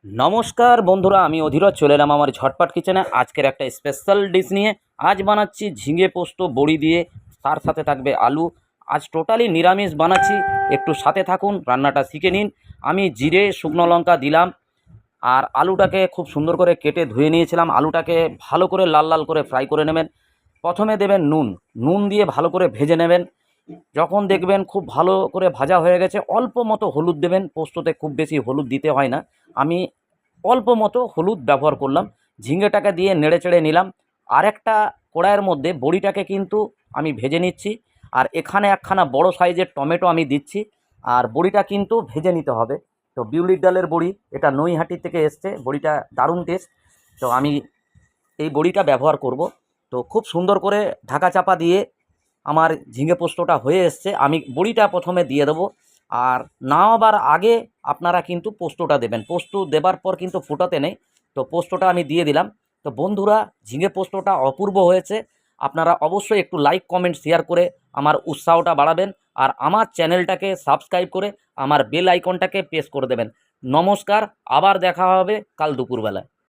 নমস্কার বন্ধুরা, আমি অধীরজ চলে এলাম আমার ঝটপট কিচেনে। আজকের একটা স্পেশাল ডিশ নিয়ে। আজ বানাচ্ছি ঝিঙে পোস্ত বড়ি দিয়ে, তার সাথে থাকবে আলু। আজ টোটালি নিরামিষ বানাচ্ছি, একটু সাথে থাকুন, রান্নাটা শিখে নিন। আমি জিরে শুকনো লঙ্কা দিলাম, আর আলুটাকে খুব সুন্দর করে কেটে ধুয়ে নিয়েছিলাম। আলুটাকে ভালো করে লাল লাল করে ফ্রাই করে নেবেন। প্রথমে দেবেন নুন, নুন দিয়ে ভালো করে ভেজে নেবেন। যখন দেখবেন খুব ভালো করে ভাজা হয়ে গেছে, অল্প মতো হলুদ দেবেন। পোস্ততে খুব বেশি হলুদ দিতে হয় না, আমি অল্প মতো হলুদ ব্যবহার করলাম। ঝিঙেটাকে দিয়ে নেড়ে চেড়ে নিলাম। আর একটা কড়াইয়ের মধ্যে বড়িটাকে কিন্তু আমি ভেজে নিচ্ছি। আর এখানে একখানা বড় সাইজের টমেটো আমি দিচ্ছি। আর বড়িটা কিন্তু ভেজে নিতে হবে। তো বিউলির ডালের বড়ি, এটা নৈহাটি থেকে এসছে বড়িটা, দারুণ টেস্ট। তো আমি এই বড়িটা ব্যবহার করব। তো খুব সুন্দর করে ঢাকা চাপা দিয়ে আমার ঝিঙে পোস্তটা হয়ে এসছে। আমি বড়িটা প্রথমে দিয়ে দেবো। আর নামাবার আগে আপনারা কিন্তু পোস্তটা দেবেন। পোস্ত দেবার পর কিন্তু ফোটাতে নেই। তো পোস্তটা আমি দিয়ে দিলাম। তো বন্ধুরা, ঝিঙে পোস্তটা অপূর্ব হয়েছে। আপনারা অবশ্যই একটু লাইক কমেন্ট শেয়ার করে আমার উৎসাহটা বাড়াবেন। আর আমার চ্যানেলটাকে সাবস্ক্রাইব করে আমার বেল আইকনটাকে প্রেস করে দেবেন। নমস্কার, আবার দেখা হবে কাল দুপুরবেলায়।